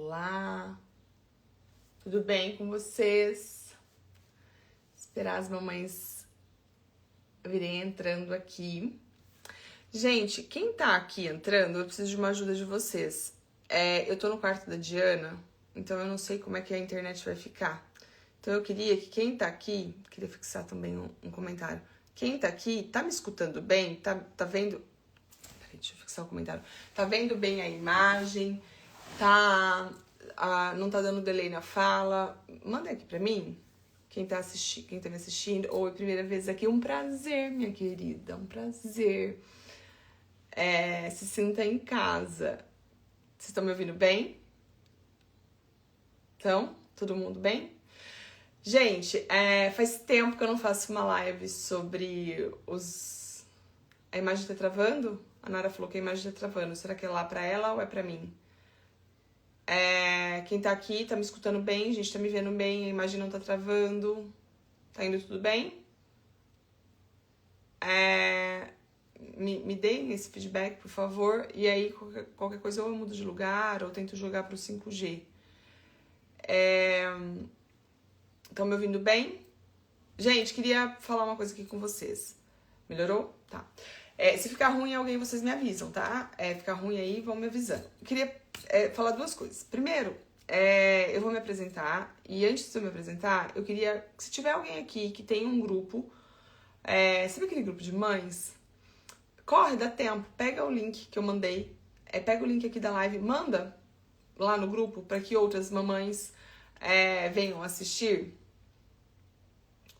Olá, tudo bem com vocês? Esperar as mamães virem entrando aqui. Gente, quem tá aqui entrando, eu preciso de uma ajuda de vocês. Eu tô no quarto da Diana, então eu não sei como é que a internet vai ficar. Então eu queria que quem tá aqui, queria fixar também um comentário. Quem tá aqui, tá me escutando bem? Tá vendo? Peraí, deixa eu fixar o comentário. Tá vendo bem a imagem? Não tá dando delay na fala? Manda aqui pra mim. Quem tá me assistindo, ou é a primeira vez aqui, um prazer, minha querida, um prazer. Se sinta em casa. Vocês estão me ouvindo bem? Então, todo mundo bem? Gente, faz tempo que eu não faço uma live sobre os... A imagem tá travando? A Nara falou que a imagem tá travando. Será que é lá pra ela ou é pra mim? Quem tá aqui, tá me escutando bem, gente, tá me vendo bem, a imagem não tá travando. Tá indo tudo bem? Me deem esse feedback, por favor. E aí, qualquer coisa, ou eu mudo de lugar, ou tento jogar pro 5G. Estão me ouvindo bem? Gente, queria falar uma coisa aqui com vocês. Melhorou? Tá. Se ficar ruim, alguém, vocês me avisam, tá? Ficar ruim aí, vão me avisando. Eu queria falar duas coisas. Primeiro, eu vou me apresentar. E antes de eu me apresentar, eu queria... Se tiver alguém aqui que tem um grupo... sabe aquele grupo de mães? Corre, dá tempo. Pega o link que eu mandei. Pega o link aqui da live. Manda lá no grupo para que outras mamães venham assistir.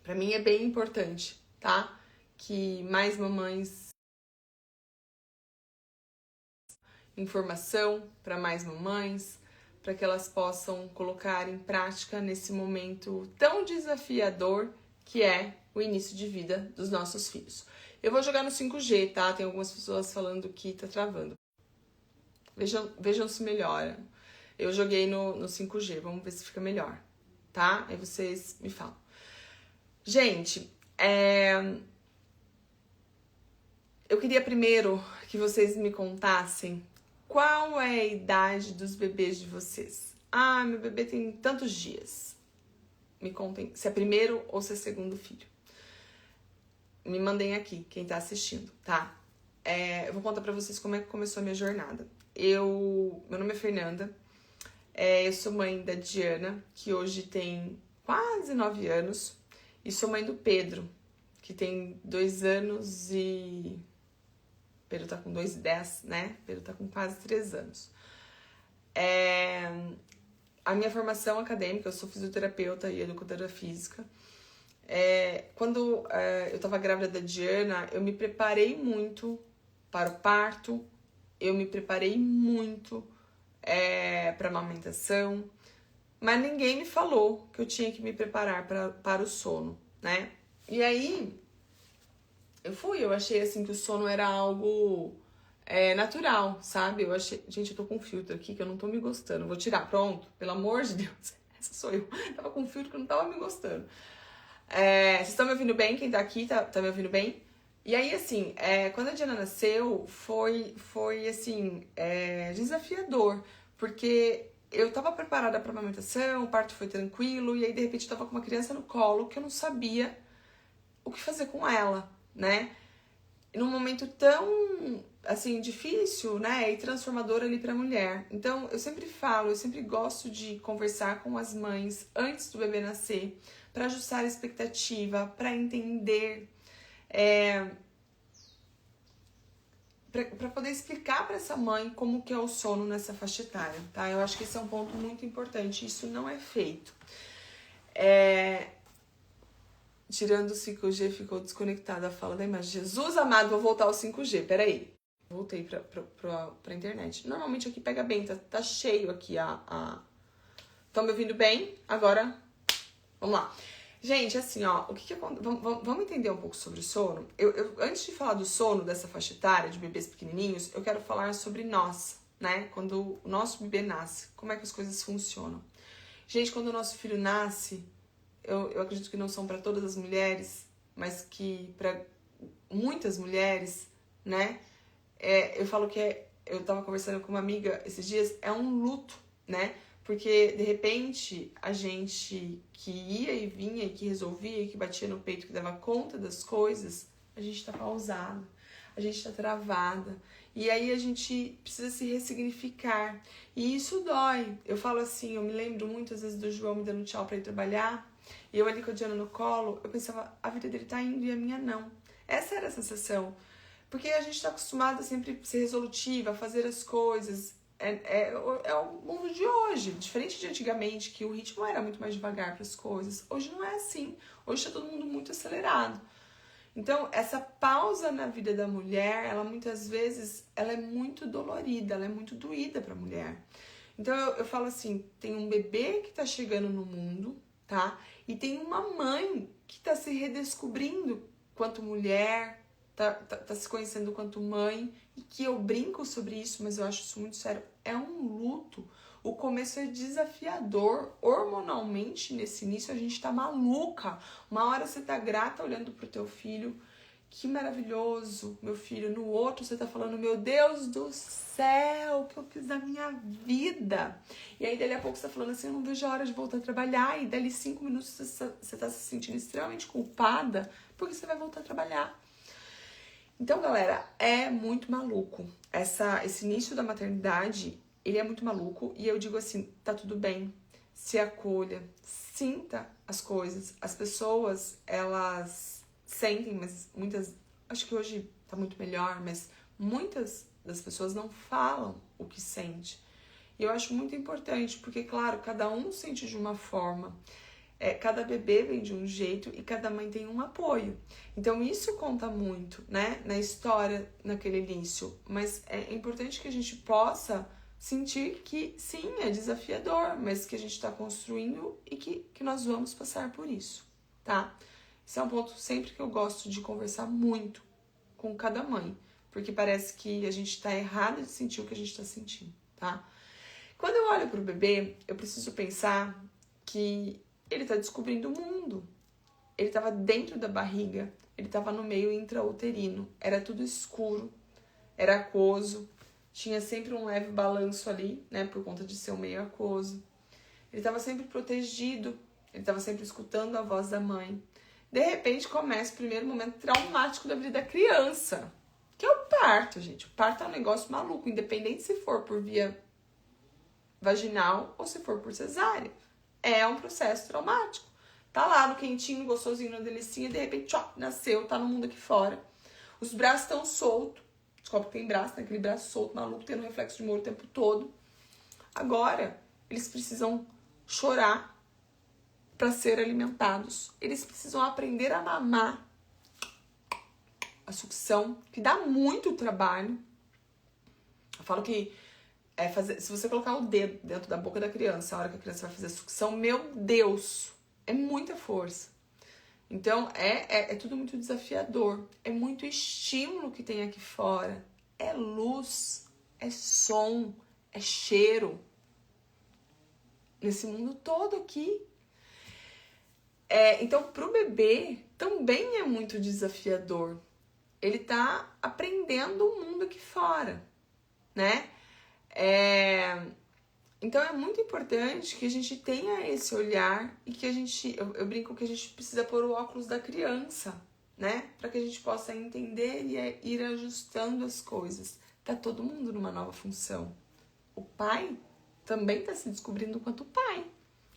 Pra mim é bem importante, tá? Que mais mamães... Informação para mais mamães, para que elas possam colocar em prática nesse momento tão desafiador que é o início de vida dos nossos filhos. Eu vou jogar no 5G, tá? Tem algumas pessoas falando que tá travando. Vejam se melhora. Eu joguei no 5G, vamos ver se fica melhor, tá? Aí vocês me falam. Gente, eu queria primeiro que vocês me contassem qual é a idade dos bebês de vocês. Ah, meu bebê tem tantos dias. Me contem se é primeiro ou se é segundo filho. Me mandem aqui, quem tá assistindo, tá? Eu vou contar pra vocês como é que começou a minha jornada. Meu nome é Fernanda, eu sou mãe da Diana, que hoje tem quase 9 anos, e sou mãe do Pedro, que tem 2 anos e... Pedro tá com 2,10, né? Pedro tá com quase 3 anos. A minha formação acadêmica, eu sou fisioterapeuta e educadora física. Quando eu tava grávida da Diana, eu me preparei muito para o parto, eu me preparei muito para a amamentação, mas ninguém me falou que eu tinha que me preparar para o sono, né? E aí... Eu achei assim que o sono era algo natural, sabe? Eu achei... Gente, eu tô com um filtro aqui que eu não tô me gostando. Vou tirar, pronto. Pelo amor de Deus. Essa sou eu. Tava com um filtro que eu não tava me gostando. Vocês estão me ouvindo bem? Quem tá aqui tá me ouvindo bem? E aí, assim, quando a Diana nasceu, foi assim, desafiador. Porque eu tava preparada pra amamentação, o parto foi tranquilo. E aí, de repente, eu tava com uma criança no colo que eu não sabia o que fazer com ela, né? Num momento tão, assim, difícil, né? E transformador ali pra mulher. Então, eu sempre gosto de conversar com as mães antes do bebê nascer, pra ajustar a expectativa, pra entender, pra poder explicar pra essa mãe como que é o sono nessa faixa etária, tá? Eu acho que esse é um ponto muito importante, isso não é feito. Tirando o 5G, ficou desconectada a fala da imagem. Jesus amado, vou voltar ao 5G, peraí. Voltei pra internet. Normalmente aqui pega bem, tá cheio aqui Estão me ouvindo bem? Agora, vamos lá. Gente, assim, ó, o que acontece? Vamos entender um pouco sobre o sono? Antes de falar do sono dessa faixa etária de bebês pequenininhos, eu quero falar sobre nós, né? Quando o nosso bebê nasce, como é que as coisas funcionam. Gente, quando o nosso filho nasce... Eu acredito que não são para todas as mulheres, mas que para muitas mulheres, né? Eu falo que eu tava conversando com uma amiga esses dias, é um luto, né? Porque, de repente, a gente que ia e vinha, que resolvia, que batia no peito, que dava conta das coisas, a gente tá pausada, a gente tá travada. E aí a gente precisa se ressignificar. E isso dói. Eu falo assim, eu me lembro muitas vezes do João me dando tchau pra ir trabalhar, e eu ali com a Diana no colo, eu pensava, a vida dele tá indo e a minha não. Essa era a sensação. Porque a gente tá acostumado a sempre ser resolutiva, a fazer as coisas. É o mundo de hoje, diferente de antigamente, que o ritmo era muito mais devagar para as coisas. Hoje não é assim. Hoje está todo mundo muito acelerado. Então, essa pausa na vida da mulher, ela muitas vezes ela é muito dolorida, ela é muito doída para a mulher. Então, eu falo assim, tem um bebê que está chegando no mundo, tá? E tem uma mãe que está se redescobrindo quanto mulher, tá se conhecendo quanto mãe, e que eu brinco sobre isso, mas eu acho isso muito sério. É um luto. O começo é desafiador. Hormonalmente, nesse início, a gente tá maluca. Uma hora você tá grata olhando pro teu filho. Que maravilhoso, meu filho. No outro, você tá falando, meu Deus do céu, o que eu fiz da minha vida? E aí, dali a pouco, você tá falando assim, eu não vejo a hora de voltar a trabalhar. E dali 5 minutos, você tá se sentindo extremamente culpada porque você vai voltar a trabalhar. Então, galera, é muito maluco. Esse início da maternidade, ele é muito maluco. E eu digo assim, tá tudo bem. Se acolha, sinta as coisas. As pessoas, elas sentem, mas muitas... Acho que hoje tá muito melhor, mas muitas das pessoas não falam o que sente. E eu acho muito importante, porque, claro, cada um sente de uma forma. Cada bebê vem de um jeito e cada mãe tem um apoio. Então isso conta muito, né, na história, naquele início. Mas é importante que a gente possa sentir que sim, é desafiador, mas que a gente está construindo e que nós vamos passar por isso, tá? Esse é um ponto sempre que eu gosto de conversar muito com cada mãe, porque parece que a gente está errado de sentir o que a gente está sentindo, tá? Quando eu olho pro bebê, eu preciso pensar que ele tá descobrindo o mundo. Ele tava dentro da barriga, ele tava no meio intrauterino. Era tudo escuro, era aquoso, tinha sempre um leve balanço ali, né, por conta de ser um meio aquoso. Ele tava sempre protegido, ele tava sempre escutando a voz da mãe. De repente começa o primeiro momento traumático da vida da criança, que é o parto, gente. O parto é um negócio maluco, independente se for por via vaginal ou se for por cesárea. É um processo traumático. Tá lá no quentinho, gostosinho, na delicinha, e de repente, tchau, nasceu, tá no mundo aqui fora. Os braços estão soltos. Descobre que tem braço, né? Aquele braço solto, maluco, tendo reflexo de molho o tempo todo. Agora, eles precisam chorar para ser alimentados. Eles precisam aprender a mamar. A sucção, que dá muito trabalho. Eu falo que se você colocar o dedo dentro da boca da criança, a hora que a criança vai fazer a sucção, meu Deus, é muita força. Então, é tudo muito desafiador. É muito estímulo que tem aqui fora. É luz, é som, é cheiro. Nesse mundo todo aqui. Então, pro bebê, também é muito desafiador. Ele tá aprendendo o mundo aqui fora, né? Então é muito importante que a gente tenha esse olhar e que a gente, eu brinco que a gente precisa pôr o óculos da criança, né? Para que a gente possa entender e ir ajustando as coisas. Tá todo mundo numa nova função. O pai também tá se descobrindo enquanto pai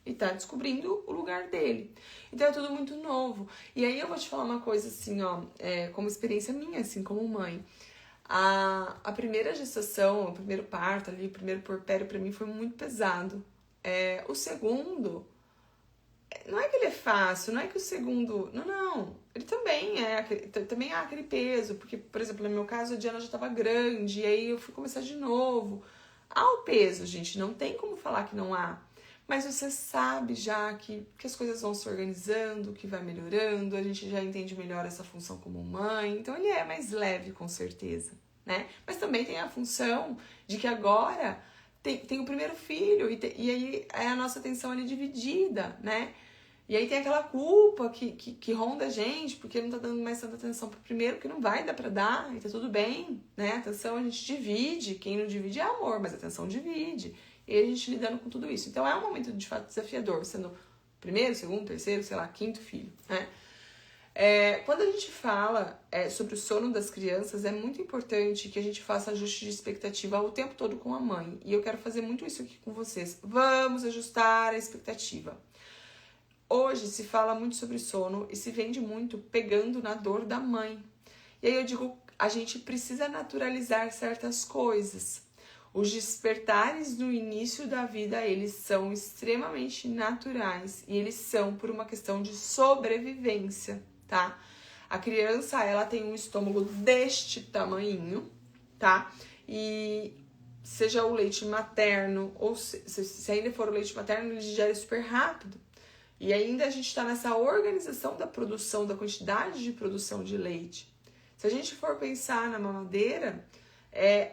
e tá descobrindo o lugar dele. Então é tudo muito novo. E aí eu vou te falar uma coisa assim, ó, como experiência minha, assim, como mãe. A primeira gestação, o primeiro parto ali, o primeiro puerpério pra mim foi muito pesado. O segundo, não é que ele é fácil, não é que o segundo... Não. Ele também também há aquele peso, porque, por exemplo, no meu caso, a Diana já tava grande, e aí eu fui começar de novo. Há o peso, gente, não tem como falar que não há. Mas você sabe já que as coisas vão se organizando, que vai melhorando, a gente já entende melhor essa função como mãe, então ele é mais leve, com certeza, né? Mas também tem a função de que agora tem o primeiro filho, e aí a nossa atenção ali dividida, né? E aí tem aquela culpa que ronda a gente, porque não tá dando mais tanta atenção pro primeiro, que não vai dar pra dar, e tá tudo bem, né? A atenção a gente divide, quem não divide é amor, mas a atenção divide. e a gente lidando com tudo isso. Então é um momento de fato desafiador, sendo primeiro, segundo, terceiro, sei lá, quinto filho, né? Quando a gente fala sobre o sono das crianças, é muito importante que a gente faça ajuste de expectativa o tempo todo com a mãe. E eu quero fazer muito isso aqui com vocês. Vamos ajustar a expectativa. Hoje se fala muito sobre sono e se vende muito pegando na dor da mãe. E aí eu digo, a gente precisa naturalizar certas coisas. Os despertares no início da vida, eles são extremamente naturais e eles são por uma questão de sobrevivência, tá? A criança, ela tem um estômago deste tamanhinho, tá? E seja o leite materno, ou se ainda for o leite materno, ele digere super rápido. E ainda a gente está nessa organização da produção, da quantidade de produção de leite. Se a gente for pensar na mamadeira,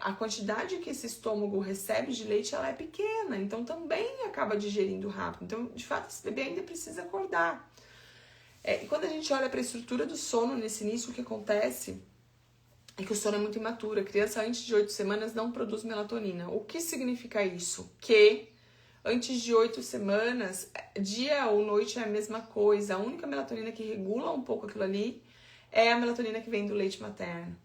a quantidade que esse estômago recebe de leite, ela é pequena, então também acaba digerindo rápido. Então, de fato, esse bebê ainda precisa acordar. E quando a gente olha para a estrutura do sono nesse início, o que acontece é que o sono é muito imaturo. A criança, antes de 8 semanas, não produz melatonina. O que significa isso? Que antes de 8 semanas, dia ou noite é a mesma coisa. A única melatonina que regula um pouco aquilo ali é a melatonina que vem do leite materno.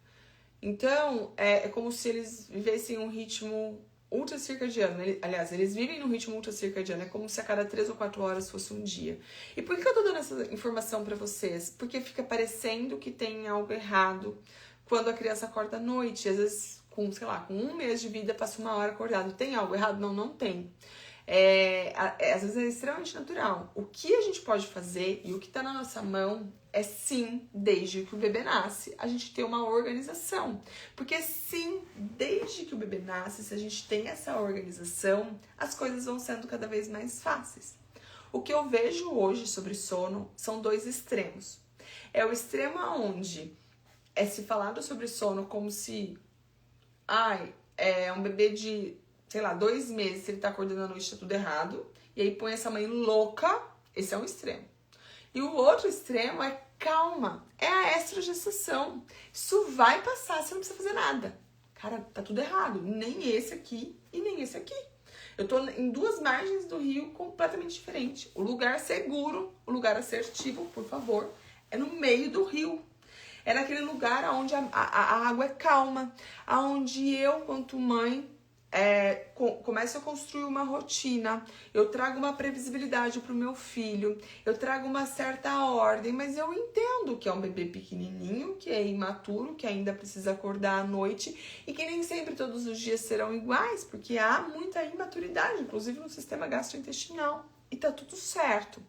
Então, é como se eles vivessem um ritmo ultracircadiano. Aliás, eles vivem num ritmo ultracircadiano. É como se a cada 3 ou 4 horas fosse um dia. E por que eu tô dando essa informação pra vocês? Porque fica parecendo que tem algo errado quando a criança acorda à noite. Às vezes, com 1 mês de vida, passa 1 hora acordado. Tem algo errado? Não, não tem. Às vezes é extremamente natural. O que a gente pode fazer e o que está na nossa mão é sim, desde que o bebê nasce, a gente ter uma organização. Porque sim, desde que o bebê nasce, se a gente tem essa organização, as coisas vão sendo cada vez mais fáceis. O que eu vejo hoje sobre sono são 2 extremos. É o extremo onde é se falado sobre sono como se é um bebê de, sei lá, 2 meses, se ele tá acordando à noite, tá tudo errado. E aí põe essa mãe louca. Esse é um extremo. E o outro extremo é calma. É a extragestação. Isso vai passar, você não precisa fazer nada. Cara, tá tudo errado. Nem esse aqui e nem esse aqui. Eu tô em 2 margens do rio completamente diferentes. O lugar seguro, o lugar assertivo, por favor, é no meio do rio. É naquele lugar onde a água é calma. Onde eu, quanto mãe, começo a construir uma rotina, eu trago uma previsibilidade para o meu filho, eu trago uma certa ordem, mas eu entendo que é um bebê pequenininho, que é imaturo, que ainda precisa acordar à noite e que nem sempre todos os dias serão iguais, porque há muita imaturidade, inclusive no sistema gastrointestinal, e tá tudo certo.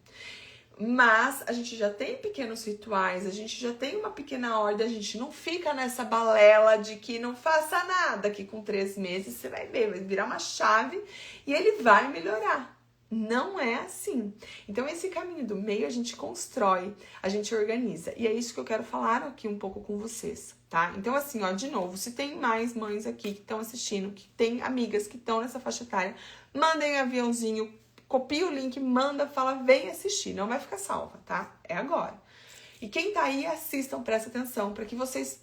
Mas a gente já tem pequenos rituais, a gente já tem uma pequena ordem, a gente não fica nessa balela de que não faça nada, que com 3 meses você vai ver, vai virar uma chave e ele vai melhorar. Não é assim. Então esse caminho do meio a gente constrói, a gente organiza. E é isso que eu quero falar aqui um pouco com vocês, tá? Então assim, de novo, se tem mais mães aqui que estão assistindo, que tem amigas que estão nessa faixa etária, mandem aviãozinho, copia o link, manda, fala, vem assistir. Não vai ficar salva, tá? É agora. E quem tá aí, assistam, presta atenção, para que vocês,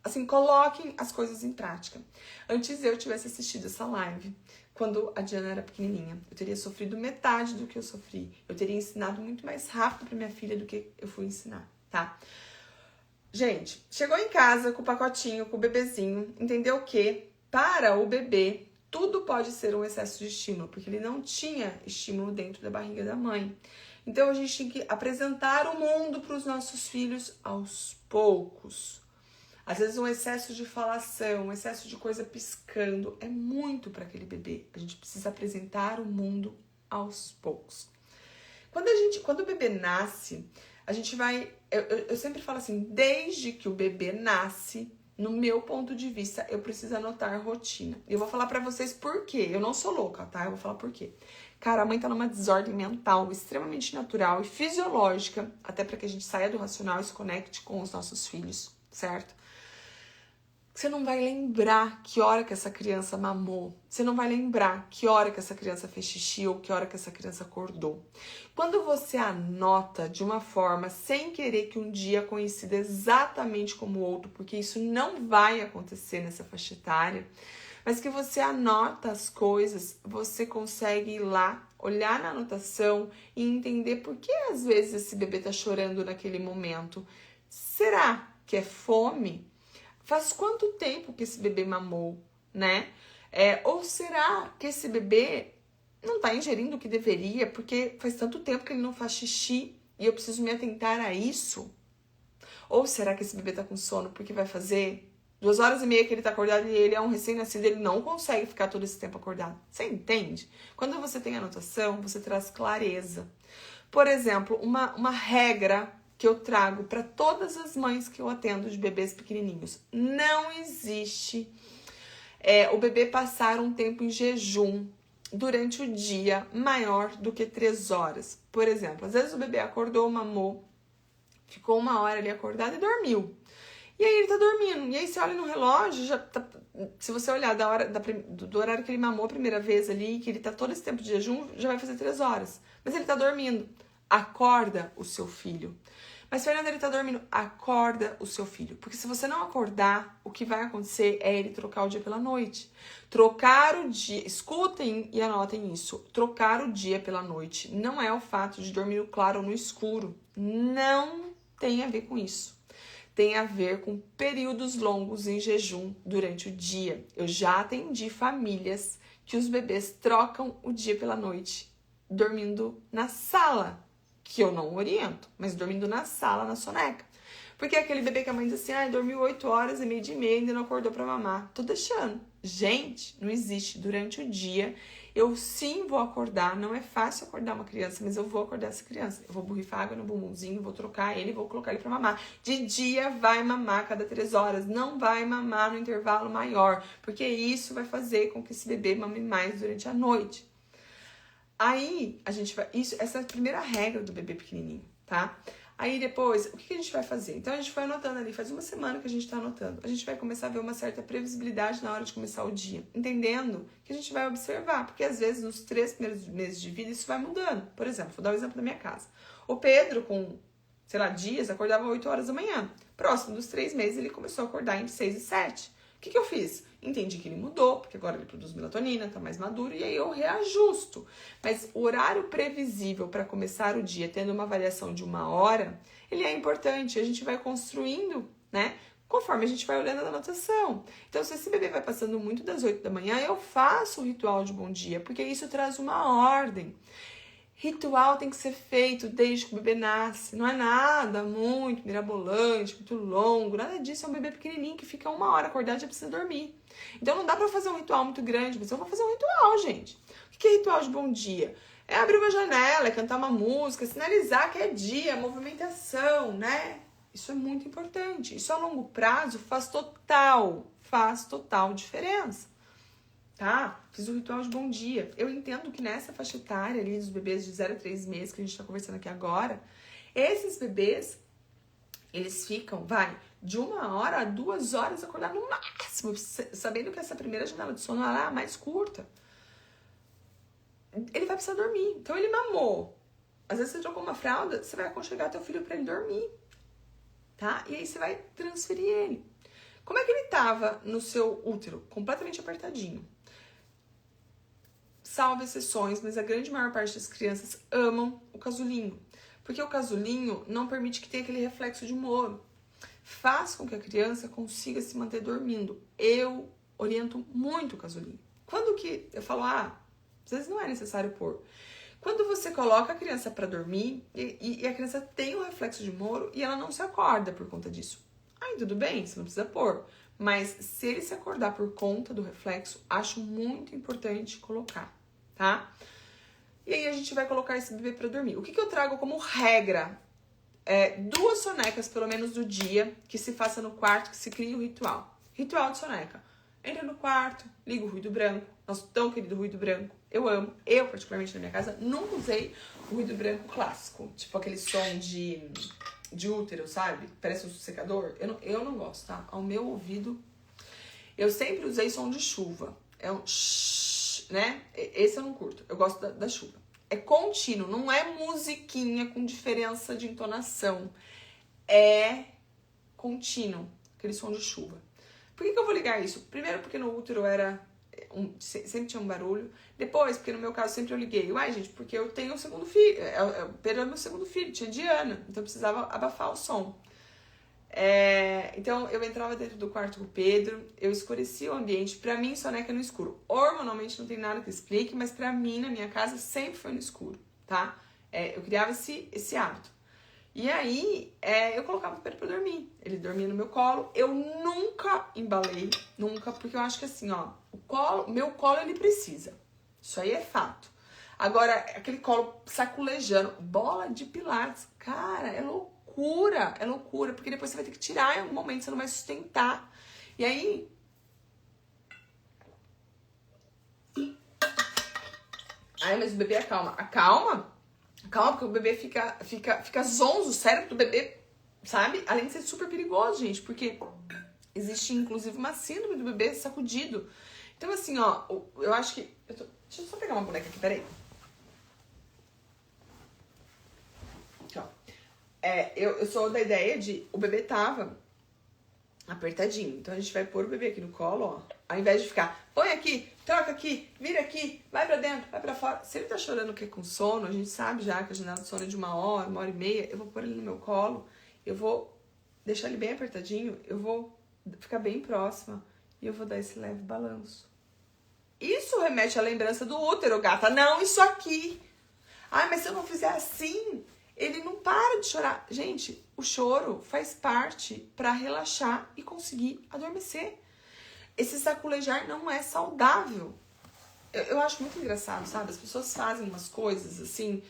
assim, coloquem as coisas em prática. Antes eu tivesse assistido essa live, quando a Diana era pequenininha, eu teria sofrido metade do que eu sofri. Eu teria ensinado muito mais rápido pra minha filha do que eu fui ensinar, tá? Gente, chegou em casa com o pacotinho, com o bebezinho, entendeu que para o bebê, tudo pode ser um excesso de estímulo, porque ele não tinha estímulo dentro da barriga da mãe. Então, a gente tem que apresentar o mundo para os nossos filhos aos poucos. Às vezes, um excesso de falação, um excesso de coisa piscando, é muito para aquele bebê. A gente precisa apresentar o mundo aos poucos. Quando o bebê nasce, a gente vai... Eu sempre falo assim, desde que o bebê nasce... No meu ponto de vista, eu preciso anotar a rotina. E eu vou falar pra vocês por quê. Eu não sou louca, tá? Eu vou falar por quê. Cara, a mãe tá numa desordem mental extremamente natural e fisiológica, até pra que a gente saia do racional e se conecte com os nossos filhos, certo? Você não vai lembrar que hora que essa criança mamou. Você não vai lembrar que hora que essa criança fez xixi ou que hora que essa criança acordou. Quando você anota de uma forma sem querer que um dia coincida exatamente como o outro, porque isso não vai acontecer nessa faixa etária, mas que você anota as coisas, você consegue ir lá, olhar na anotação e entender por que às vezes esse bebê tá chorando naquele momento. Será que é fome? Faz quanto tempo que esse bebê mamou, né? Ou será que esse bebê não tá ingerindo o que deveria porque faz tanto tempo que ele não faz xixi e eu preciso me atentar a isso? Ou será que esse bebê tá com sono porque vai fazer 2h30 que ele tá acordado e ele é um recém-nascido, ele não consegue ficar todo esse tempo acordado? Você entende? Quando você tem anotação, você traz clareza. Por exemplo, uma regra que eu trago para todas as mães que eu atendo de bebês pequenininhos. Não existe o bebê passar um tempo em jejum durante o dia maior do que 3 horas. Por exemplo, às vezes o bebê acordou, mamou, ficou 1 hora ali acordado e dormiu. E aí ele tá dormindo. E aí você olha no relógio, já tá, se você olhar do horário que ele mamou a primeira vez ali, que ele tá todo esse tempo de jejum, já vai fazer 3 horas. Mas ele tá dormindo. Acorda o seu filho. Mas, Fernanda, ele tá dormindo. Acorda o seu filho. Porque se você não acordar, o que vai acontecer é ele trocar o dia pela noite. Trocar o dia... Escutem e anotem isso. Trocar o dia pela noite não é o fato de dormir no claro ou no escuro. Não tem a ver com isso. Tem a ver com períodos longos em jejum durante o dia. Eu já atendi famílias que os bebês trocam o dia pela noite, dormindo na sala, que eu não oriento, mas dormindo na sala, na soneca. Porque é aquele bebê que a mãe diz assim, dormiu 8 horas e meia e ainda não acordou pra mamar. Tô deixando. Gente, não existe. Durante o dia, eu sim vou acordar. Não é fácil acordar uma criança, mas eu vou acordar essa criança. Eu vou borrifar água no bumbumzinho, vou trocar ele, vou colocar ele pra mamar. De dia vai mamar a cada 3 horas. Não vai mamar no intervalo maior, porque isso vai fazer com que esse bebê mame mais durante a noite. Aí, a gente vai... essa é a primeira regra do bebê pequenininho, tá? Aí depois, o que a gente vai fazer? Então a gente vai anotando ali, faz 1 semana que a gente tá anotando. A gente vai começar a ver uma certa previsibilidade na hora de começar o dia, entendendo que a gente vai observar, porque às vezes nos 3 primeiros meses de vida isso vai mudando. Por exemplo, vou dar o exemplo da minha casa. O Pedro, com, sei lá, dias, acordava 8 horas da manhã. Próximo dos 3 meses ele começou a acordar entre 6 e 7. O que eu fiz? Entendi que ele mudou, porque agora ele produz melatonina, tá mais maduro, e aí eu reajusto. Mas o horário previsível para começar o dia, tendo uma variação de 1 hora, ele é importante. A gente vai construindo, né? Conforme a gente vai olhando a anotação. Então, se esse bebê vai passando muito das 8 da manhã, eu faço o ritual de bom dia, porque isso traz uma ordem. Ritual tem que ser feito desde que o bebê nasce. Não é nada muito mirabolante, muito longo. Nada disso. É um bebê pequenininho que fica 1 hora acordado e já precisa dormir. Então não dá pra fazer um ritual muito grande. Mas eu vou fazer um ritual, gente. O que é ritual de bom dia? É abrir uma janela, é cantar uma música, sinalizar que é dia, movimentação, né? Isso é muito importante. Isso a longo prazo faz total diferença. Tá? Fiz o ritual de bom dia. Eu entendo que nessa faixa etária ali dos bebês de 0 a 3 meses que a gente tá conversando aqui agora, esses bebês, eles ficam, de 1 hora a 2 horas acordados no máximo, sabendo que essa primeira janela de sono ela é a mais curta. Ele vai precisar dormir. Então ele mamou. Às vezes você trocou uma fralda, você vai aconchegar teu filho pra ele dormir. Tá? E aí você vai transferir ele. Como é que ele tava no seu útero? Completamente apertadinho. Salve exceções, mas a grande maior parte das crianças amam o casulinho. Porque o casulinho não permite que tenha aquele reflexo de humor. Faz com que a criança consiga se manter dormindo. Eu oriento muito o casulinho. Quando que eu falo, às vezes não é necessário pôr. Quando você coloca a criança para dormir e a criança tem um reflexo de Moro e ela não se acorda por conta disso. Aí tudo bem, você não precisa pôr. Mas se ele se acordar por conta do reflexo, acho muito importante colocar, tá? E aí a gente vai colocar esse bebê para dormir. O que eu trago como regra? 2 sonecas, pelo menos, do dia, que se faça no quarto, que se crie o ritual. Ritual de soneca. Entra no quarto, liga o ruído branco, nosso tão querido ruído branco. Eu amo. Eu, particularmente, na minha casa, nunca usei o ruído branco clássico. Tipo aquele som de útero, sabe? Parece um secador. Eu não gosto, tá? Ao meu ouvido, eu sempre usei som de chuva. É um shhh, né? Esse eu não curto. Eu gosto da chuva. É contínuo, não é musiquinha com diferença de entonação. É contínuo, aquele som de chuva. Por que eu vou ligar isso? Primeiro porque no útero era sempre tinha um barulho. Depois, porque no meu caso sempre eu liguei. Uai, gente, porque eu tenho o segundo filho. Pedro é meu segundo filho, tinha Diana. Então eu precisava abafar o som. Então eu entrava dentro do quarto com o Pedro, eu escurecia o ambiente. Pra mim, soneca no escuro. Hormonalmente não tem nada que explique, mas pra mim, na minha casa, sempre foi no escuro, tá? Eu criava esse hábito. E aí, eu colocava o Pedro pra dormir. Ele dormia no meu colo. Eu nunca embalei, nunca, porque eu acho que assim, ó, meu colo ele precisa. Isso aí é fato. Agora, aquele colo saculejando, bola de pilates, cara, é loucura, porque depois você vai ter que tirar em algum momento, você não vai sustentar. E aí... Ai, mas o bebê acalma. Acalma, porque o bebê fica zonzo, o cérebro do bebê, sabe? Além de ser super perigoso, gente, porque existe inclusive uma síndrome do bebê sacudido. Então, assim, ó, eu acho que... Deixa eu só pegar uma boneca aqui, peraí. Aqui, ó. Eu sou da ideia de... O bebê tava apertadinho. Então, a gente vai pôr o bebê aqui no colo, ó. Ao invés de ficar, põe aqui, troca aqui, vira aqui, vai pra dentro, vai pra fora. Se ele tá chorando que é com sono, a gente sabe já que a janela de sono é de 1 hora e meia, eu vou pôr ele no meu colo, eu vou deixar ele bem apertadinho, eu vou ficar bem próxima e eu vou dar esse leve balanço. Isso remete à lembrança do útero, gata. Não, isso aqui. Ai, mas se eu não fizer assim, ele não para de chorar. Gente, o choro faz parte pra relaxar e conseguir adormecer. Esse saculejar não é saudável. Eu acho muito engraçado, sabe? As pessoas fazem umas coisas assim,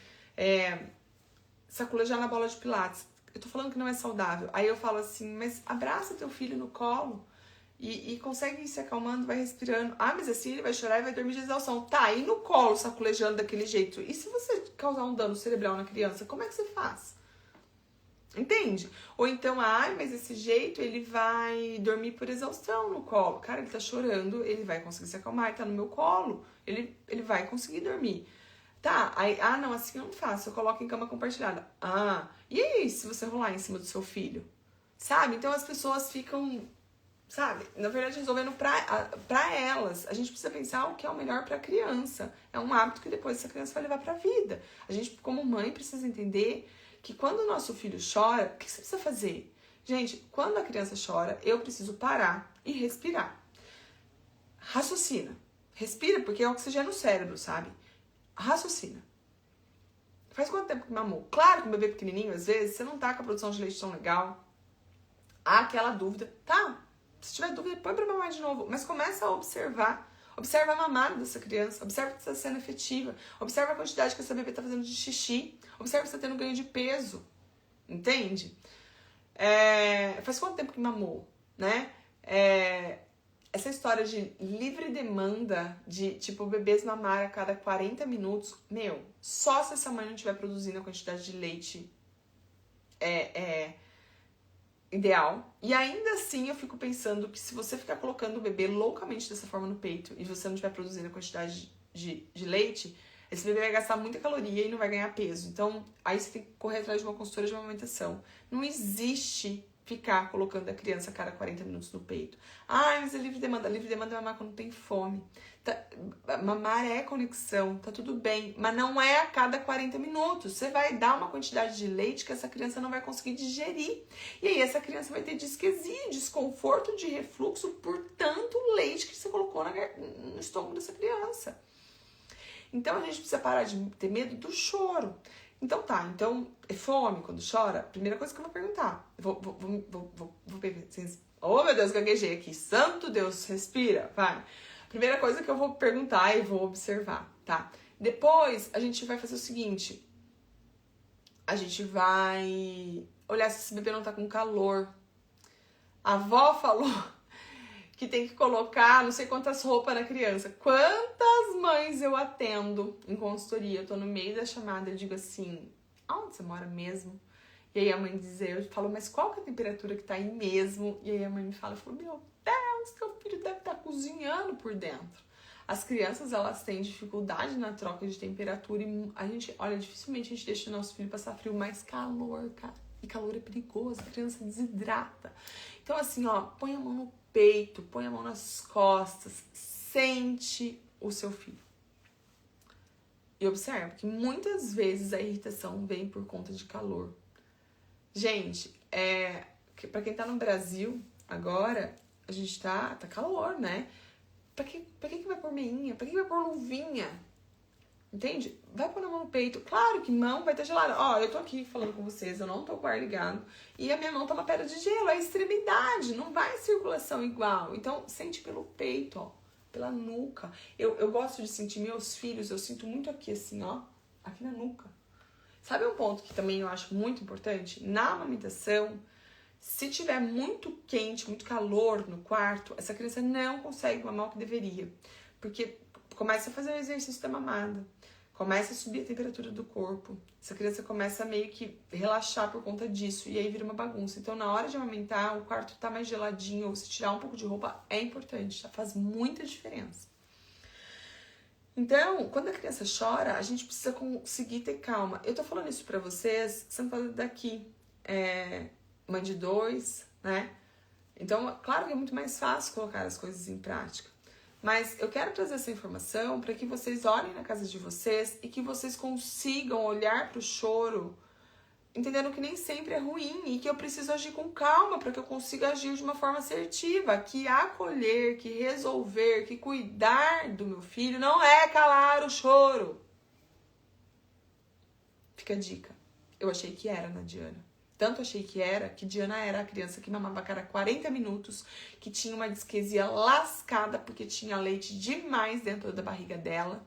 saculejar na bola de pilates. Eu tô falando que não é saudável. Aí eu falo assim, mas abraça teu filho no colo e consegue ir se acalmando, vai respirando. Ah, mas assim ele vai chorar e vai dormir de exaustão. Tá, e no colo saculejando daquele jeito? E se você causar um dano cerebral na criança, como é que você faz? Entende? Ou então, mas esse jeito ele vai dormir por exaustão no colo. Cara, ele tá chorando, ele vai conseguir se acalmar, ele tá no meu colo, ele vai conseguir dormir. Tá, aí, não, assim eu não faço, eu coloco em cama compartilhada. E aí, se você rolar em cima do seu filho? Sabe? Então as pessoas ficam, sabe? Na verdade, resolvendo pra elas. A gente precisa pensar o que é o melhor pra criança. É um hábito que depois essa criança vai levar pra vida. A gente, como mãe, precisa entender que quando o nosso filho chora, o que você precisa fazer? Gente, quando a criança chora, eu preciso parar e respirar. Raciocina. Respira, porque é oxigênio no cérebro, sabe? Raciocina. Faz quanto tempo que mamou? Claro que um bebê pequenininho, às vezes, você não tá com a produção de leite tão legal. Há aquela dúvida. Tá, se tiver dúvida, põe pra mamar de novo. Mas começa a observar. Observa a mamada dessa criança, observa se está sendo efetiva, observa a quantidade que essa bebê está fazendo de xixi, observa se está tendo ganho de peso, entende? Faz quanto tempo que mamou, né? Essa história de livre demanda, de tipo bebês mamar a cada 40 minutos, só se essa mãe não estiver produzindo a quantidade de leite ideal. E ainda assim eu fico pensando que se você ficar colocando o bebê loucamente dessa forma no peito e você não estiver produzindo a quantidade de leite, esse bebê vai gastar muita caloria e não vai ganhar peso. Então, aí você tem que correr atrás de uma consultora de amamentação. Não existe ficar colocando a criança a cada 40 minutos no peito. Mas é livre demanda. Livre demanda é mamar quando tem fome. Mamar é conexão, tá tudo bem. Mas não é a cada 40 minutos. Você vai dar uma quantidade de leite que essa criança não vai conseguir digerir. E aí essa criança vai ter disquesia, desconforto de refluxo por tanto leite que você colocou no estômago dessa criança. Então a gente precisa parar de ter medo do choro. Então é fome quando chora? Primeira coisa que eu vou perguntar. Vou oh, meu Deus, gaguejei aqui. Santo Deus, respira, vai. Primeira coisa que eu vou perguntar e vou observar, tá? Depois, a gente vai fazer o seguinte. A gente vai olhar se esse bebê não tá com calor. A avó falou que tem que colocar não sei quantas roupas na criança. Quantas mães eu atendo em consultoria? Eu tô no meio da chamada e digo assim, aonde você mora mesmo? E aí a mãe diz, eu falo, mas qual que é a temperatura que tá aí mesmo? E aí a mãe me fala, eu falo, meu Deus, teu filho deve estar cozinhando por dentro. As crianças, elas têm dificuldade na troca de temperatura e a gente, olha, dificilmente a gente deixa o nosso filho passar frio, mas calor, cara. E calor é perigoso, a criança desidrata. Então assim, ó, põe a mão no peito, põe a mão nas costas, sente o seu filho. E observe que muitas vezes a irritação vem por conta de calor. Gente, pra quem tá no Brasil agora, a gente tá calor, né? Pra que vai pôr meinha? Pra que vai pôr luvinha? Entende? Vai pôr a mão no peito. Claro que mão vai estar gelada. Ó, eu tô aqui falando com vocês, eu não tô com o ar ligado. E a minha mão tá uma pedra de gelo, é a extremidade. Não vai circulação igual. Então, sente pelo peito, ó. Pela nuca. Eu gosto de sentir meus filhos, eu sinto muito aqui assim, ó. Aqui na nuca. Sabe um ponto que também eu acho muito importante? Na amamentação, se tiver muito quente, muito calor no quarto, essa criança não consegue mamar o que deveria. Porque começa a fazer o exercício da mamada. Começa a subir a temperatura do corpo. Essa criança começa a meio que relaxar por conta disso. E aí vira uma bagunça. Então, na hora de amamentar, o quarto tá mais geladinho, ou se tirar um pouco de roupa, é importante. Tá? Faz muita diferença. Então, quando a criança chora, a gente precisa conseguir ter calma. Eu tô falando isso pra vocês, sentado daqui. Mãe de 2, né? Então, claro que é muito mais fácil colocar as coisas em prática. Mas eu quero trazer essa informação para que vocês olhem na casa de vocês e que vocês consigam olhar para o choro, entendendo que nem sempre é ruim e que eu preciso agir com calma para que eu consiga agir de uma forma assertiva, que acolher, que resolver, que cuidar do meu filho não é calar o choro. Fica a dica. Eu achei que era na Diana. Tanto achei que Diana era a criança que mamava a cada 40 minutos, que tinha uma disquesia lascada porque tinha leite demais dentro da barriga dela.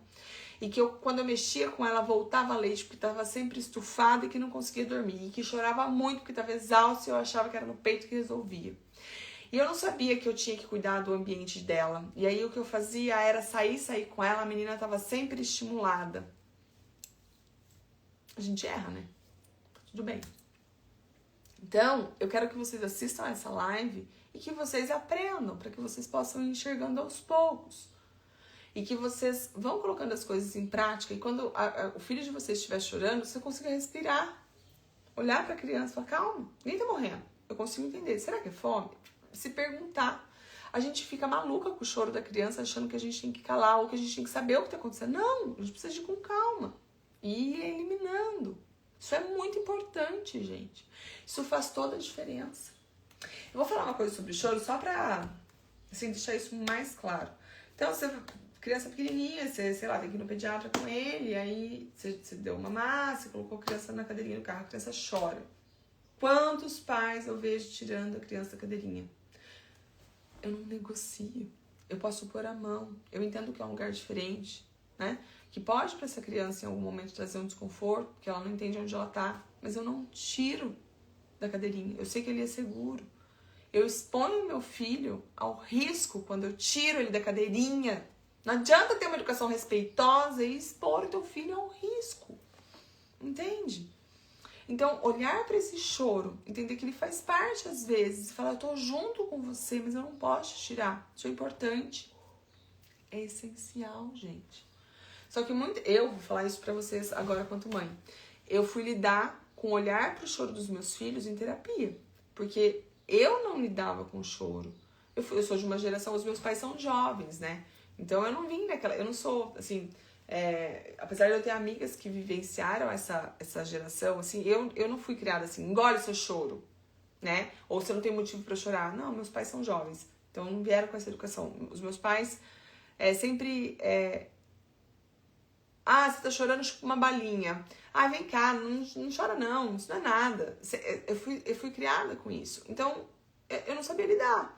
E que quando eu mexia com ela, voltava leite porque estava sempre estufada e que não conseguia dormir. E que chorava muito porque estava exausta e eu achava que era no peito que resolvia. E eu não sabia que eu tinha que cuidar do ambiente dela. E aí o que eu fazia era sair com ela, a menina estava sempre estimulada. A gente erra, né? Tudo bem. Então, eu quero que vocês assistam essa live e que vocês aprendam, para que vocês possam ir enxergando aos poucos. E que vocês vão colocando as coisas em prática. E quando o filho de vocês estiver chorando, você consiga respirar. Olhar para a criança e falar, calma, ninguém tá morrendo. Eu consigo entender. Será que é fome? Se perguntar. A gente fica maluca com o choro da criança, achando que a gente tem que calar ou que a gente tem que saber o que tá acontecendo. Não, a gente precisa ir com calma. E ir eliminando. Isso é muito importante, gente. Isso faz toda a diferença. Eu vou falar uma coisa sobre choro só pra assim, deixar isso mais claro. Então, você, criança pequenininha, você, sei lá, tem que ir no pediatra com ele, aí você deu uma massa, você colocou a criança na cadeirinha do carro, a criança chora. Quantos pais eu vejo tirando a criança da cadeirinha? Eu não negocio. Eu posso pôr a mão. Eu entendo que é um lugar diferente, né? Que pode para essa criança em algum momento trazer um desconforto, porque ela não entende onde ela tá, mas eu não tiro da cadeirinha. Eu sei que ele é seguro. Eu exponho meu filho ao risco quando eu tiro ele da cadeirinha. Não adianta ter uma educação respeitosa e expor o teu filho ao risco. Entende? Então, olhar para esse choro, entender que ele faz parte às vezes, falar, eu tô junto com você, mas eu não posso te tirar. Isso é importante. É essencial, gente. Só que eu vou falar isso pra vocês agora quanto mãe. Eu fui lidar com o olhar pro choro dos meus filhos em terapia. Porque eu não lidava com o choro. Eu sou de uma geração, os meus pais são jovens, né? Então eu não vim daquela... Eu não sou, assim... apesar de eu ter amigas que vivenciaram essa geração, assim, eu não fui criada assim, engole seu choro, né? Ou você não tem motivo pra chorar. Não, meus pais são jovens. Então não vieram com essa educação. Os meus pais sempre... você tá chorando, chupa uma balinha. Vem cá, não chora não, isso não é nada. Eu fui criada com isso. Então, eu não sabia lidar.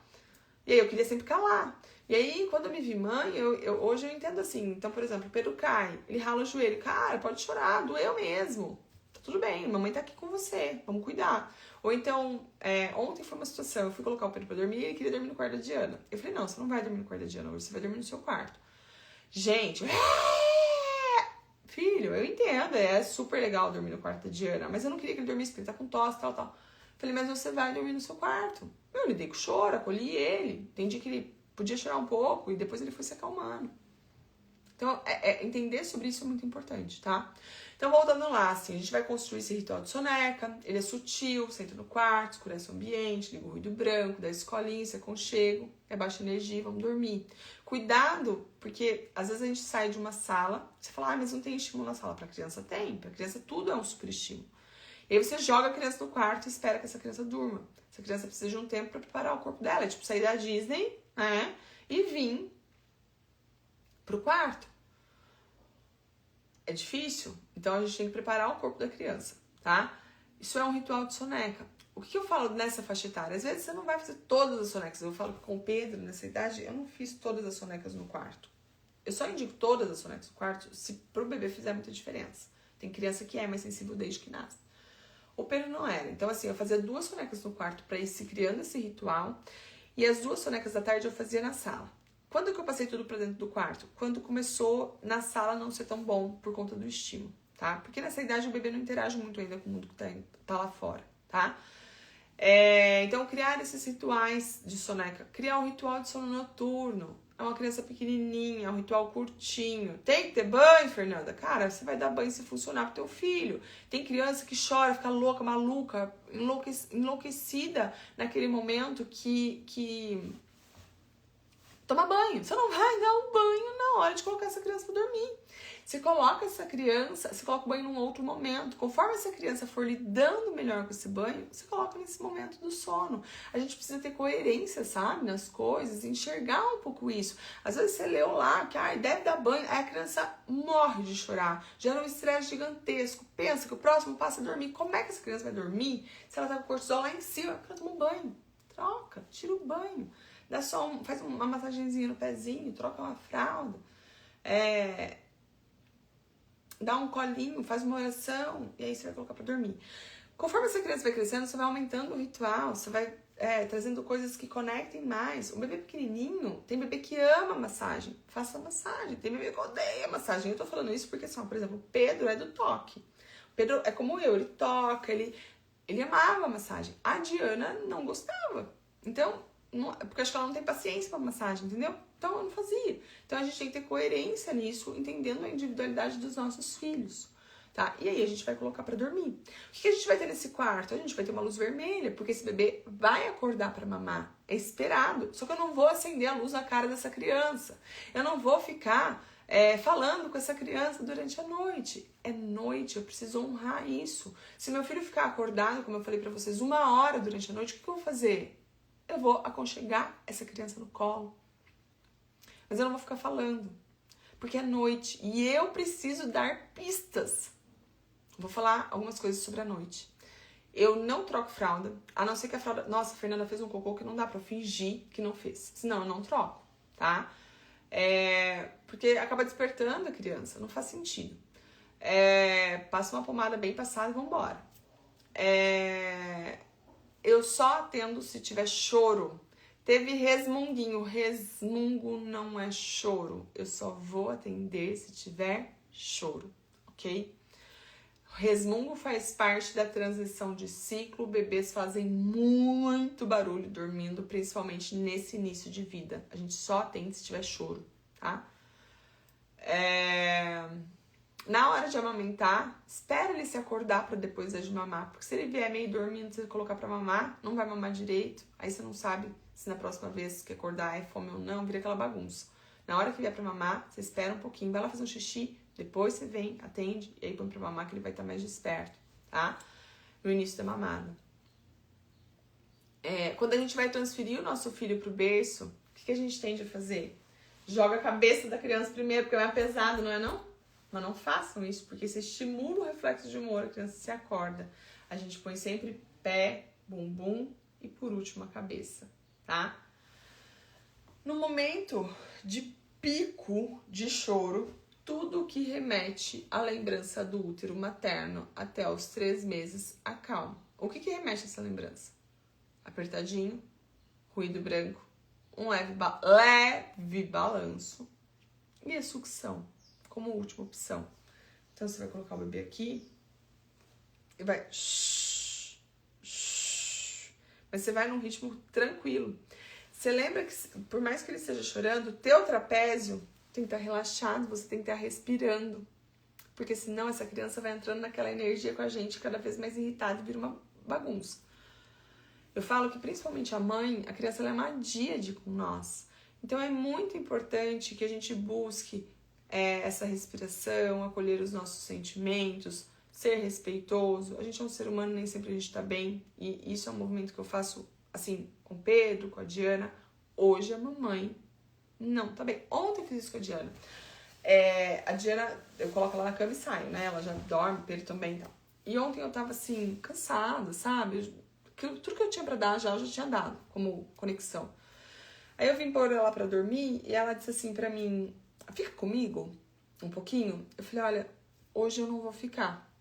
E aí, eu queria sempre calar. E aí, quando eu me vi mãe, hoje eu entendo assim. Então, por exemplo, o Pedro cai, ele rala o joelho. Cara, pode chorar, doeu mesmo. Tá tudo bem, mamãe tá aqui com você, vamos cuidar. Ou então, ontem foi uma situação, eu fui colocar o Pedro pra dormir e ele queria dormir no quarto da Diana. Eu falei, não, você não vai dormir no quarto da Diana hoje, você vai dormir no seu quarto. Gente, filho, eu entendo, é super legal dormir no quarto da Diana, mas eu não queria que ele dormisse porque ele tá com tosse, tal. Falei, mas você vai dormir no seu quarto. Eu lidei com o choro, acolhi ele, entendi que ele podia chorar um pouco e depois ele foi se acalmando. Então, entender sobre isso é muito importante, tá? Então, voltando lá, assim, a gente vai construir esse ritual de soneca, ele é sutil, senta no quarto, escurece o ambiente, liga o ruído branco, dá escolinha, se aconchego, é baixa energia, vamos dormir. Cuidado, porque às vezes a gente sai de uma sala, você fala, mas não tem estímulo na sala. Pra criança tem, pra criança tudo é um super estímulo. E aí você joga a criança no quarto e espera que essa criança durma. Essa criança precisa de um tempo pra preparar o corpo dela, é tipo sair da Disney, né, e vir pro quarto. É difícil, então a gente tem que preparar o corpo da criança, tá? Isso é um ritual de soneca. O que eu falo nessa faixa etária? Às vezes você não vai fazer todas as sonecas. Eu falo que com o Pedro, nessa idade, eu não fiz todas as sonecas no quarto. Eu só indico todas as sonecas no quarto se pro bebê fizer muita diferença. Tem criança que é mais sensível desde que nasce. O Pedro não era. Então, assim, eu fazia 2 sonecas no quarto para ir se criando esse ritual. E as 2 sonecas da tarde eu fazia na sala. Quando que eu passei tudo pra dentro do quarto? Quando começou na sala não ser tão bom por conta do estímulo, tá? Porque nessa idade o bebê não interage muito ainda com o mundo que tá lá fora, tá? Então, criar esses rituais de soneca. Criar um ritual de sono noturno. É uma criança pequenininha, é um ritual curtinho. Tem que ter banho, Fernanda? Cara, você vai dar banho se funcionar pro teu filho. Tem criança que chora, fica louca, maluca, enlouquecida naquele momento que toma banho. Você não vai dar um banho na hora de colocar essa criança pra dormir. Você coloca essa criança, você coloca o banho num outro momento. Conforme essa criança for lidando melhor com esse banho, você coloca nesse momento do sono. A gente precisa ter coerência, sabe, nas coisas, enxergar um pouco isso. Às vezes você leu lá que deve dar banho, aí a criança morre de chorar, gera um estresse gigantesco. Pensa que o próximo passo é dormir. Como é que essa criança vai dormir se ela tá com o cortisol lá em cima? Porque ela toma um banho. Troca, tira o banho. Dá só faz uma massagenzinha no pezinho, troca uma fralda. Dá um colinho, faz uma oração e aí você vai colocar pra dormir. Conforme essa criança vai crescendo, você vai aumentando o ritual, você vai trazendo coisas que conectem mais. O bebê pequenininho, tem bebê que ama massagem, faça massagem. Tem bebê que odeia massagem. Eu tô falando isso porque, assim, por exemplo, o Pedro é do toque. O Pedro é como eu, ele toca, ele amava massagem. A Diana não gostava. Então, porque acho que ela não tem paciência pra massagem, entendeu? Então eu não fazia. Então a gente tem que ter coerência nisso, entendendo a individualidade dos nossos filhos, tá? E aí a gente vai colocar pra dormir. O que a gente vai ter nesse quarto? A gente vai ter uma luz vermelha, porque esse bebê vai acordar pra mamar. É esperado. Só que eu não vou acender a luz na cara dessa criança. Eu não vou ficar falando com essa criança durante a noite. É noite, eu preciso honrar isso. Se meu filho ficar acordado, como eu falei pra vocês, 1 hora durante a noite, o que eu vou fazer? Eu vou aconchegar essa criança no colo. Mas eu não vou ficar falando. Porque é noite. E eu preciso dar pistas. Vou falar algumas coisas sobre a noite. Eu não troco fralda. A não ser que a fralda... Nossa, a Fernanda fez um cocô que não dá pra fingir que não fez. Senão eu não troco, tá? Porque acaba despertando a criança. Não faz sentido. Passa uma pomada bem passada e vambora. Eu só atendo se tiver choro. Teve resmunguinho. Resmungo não é choro. Eu só vou atender se tiver choro, ok? Resmungo faz parte da transição de ciclo. Bebês fazem muito barulho dormindo, principalmente nesse início de vida. A gente só atende se tiver choro, tá? Na hora de amamentar, espera ele se acordar para depois de mamar. Porque se ele vier meio dormindo, você colocar para mamar, não vai mamar direito. Aí você não sabe se na próxima vez que acordar é fome ou não, vira aquela bagunça. Na hora que vier para mamar, você espera um pouquinho, vai lá fazer um xixi, depois você vem, atende, e aí põe pra mamar que ele vai estar mais desperto, tá? No início da mamada. Quando a gente vai transferir o nosso filho pro berço, o que a gente tende a fazer? Joga a cabeça da criança primeiro, porque é mais pesado, não é não? Mas não façam isso, porque isso estimula o reflexo de humor, a criança se acorda. A gente põe sempre pé, bumbum e por último a cabeça, tá? No momento de pico de choro, tudo que remete à lembrança do útero materno até os 3 meses acalma. O que remete a essa lembrança? Apertadinho, ruído branco, um leve balanço e a sucção como última opção. Então você vai colocar o bebê aqui e vai mas você vai num ritmo tranquilo. Você lembra que, por mais que ele esteja chorando, o teu trapézio tem que estar relaxado, você tem que estar respirando. porque senão essa criança vai entrando naquela energia com a gente cada vez mais irritada e vira uma bagunça. Eu falo que principalmente a mãe, a criança ela é uma díade com nós. Então é muito importante que a gente busque essa respiração, acolher os nossos sentimentos, ser respeitoso. A gente é um ser humano, nem sempre a gente tá bem. E isso é um movimento que eu faço assim com o Pedro, com a Diana. Hoje a mamãe não tá bem. Ontem eu fiz isso com a Diana. A Diana, eu coloco ela na cama e saio, né? Ela já dorme, o Pedro também e tal. E ontem eu tava assim, cansada, sabe? Tudo que eu tinha pra dar eu já tinha dado, como conexão. Aí eu vim pôr ela pra dormir e ela disse assim pra mim, fica comigo um pouquinho? Eu falei, olha, hoje eu não vou ficar.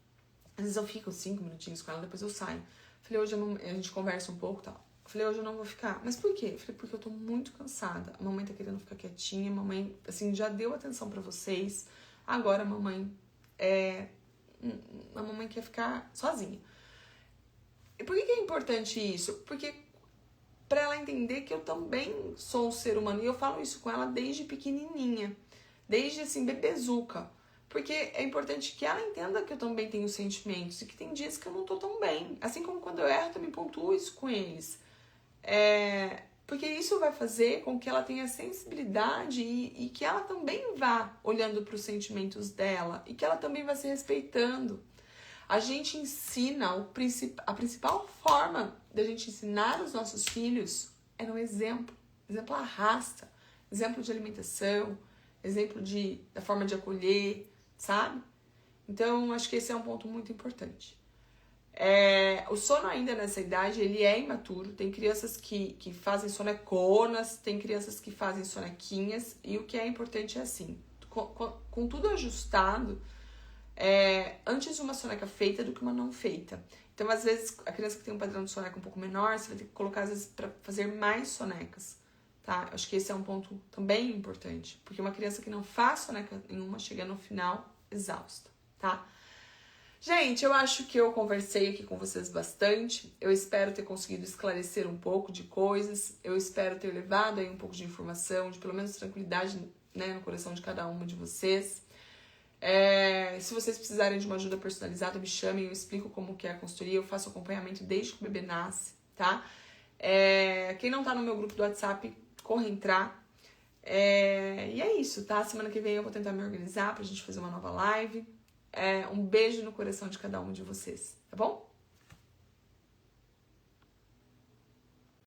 Às vezes eu fico 5 minutinhos com ela, depois eu saio. Eu falei, hoje a gente conversa um pouco e tal. Eu falei, hoje eu não vou ficar. Mas por quê? Eu falei, porque eu tô muito cansada. A mamãe tá querendo ficar quietinha, a mamãe, assim, já deu atenção pra vocês. Agora a mamãe quer ficar sozinha. E por que é importante isso? Porque pra ela entender que eu também sou um ser humano. E eu falo isso com ela desde pequenininha. Desde, assim, bebezuca. Porque é importante que ela entenda que eu também tenho sentimentos. E que tem dias que eu não tô tão bem. Assim como quando eu erro, eu também pontuo isso com eles. Porque isso vai fazer com que ela tenha sensibilidade e que ela também vá olhando para os sentimentos dela. E que ela também vá se respeitando. A gente ensina, a principal forma da gente ensinar os nossos filhos é no exemplo. Exemplo arrasta. Exemplo de alimentação, exemplo da forma de acolher, sabe? Então, acho que esse é um ponto muito importante. O sono ainda nessa idade, ele é imaturo. Tem crianças que fazem soneconas, tem crianças que fazem sonequinhas. E o que é importante é assim, com tudo ajustado, antes uma soneca feita do que uma não feita. Então, às vezes, a criança que tem um padrão de soneca um pouco menor, você vai ter que colocar, às vezes, para fazer mais sonecas, tá? Acho que esse é um ponto também importante, porque uma criança que não faz soneca nenhuma chega no final exausta, tá? Gente, eu acho que eu conversei aqui com vocês bastante. Eu espero ter conseguido esclarecer um pouco de coisas. Eu espero ter levado aí um pouco de informação, de pelo menos tranquilidade, né, no coração de cada uma de vocês. Se vocês precisarem de uma ajuda personalizada, me chamem, eu explico como que é a consultoria, eu faço acompanhamento desde que o bebê nasce, tá? Quem não tá no meu grupo do WhatsApp, corre entrar. E é isso, tá? Semana que vem eu vou tentar me organizar pra gente fazer uma nova live. Um beijo no coração de cada um de vocês, tá bom?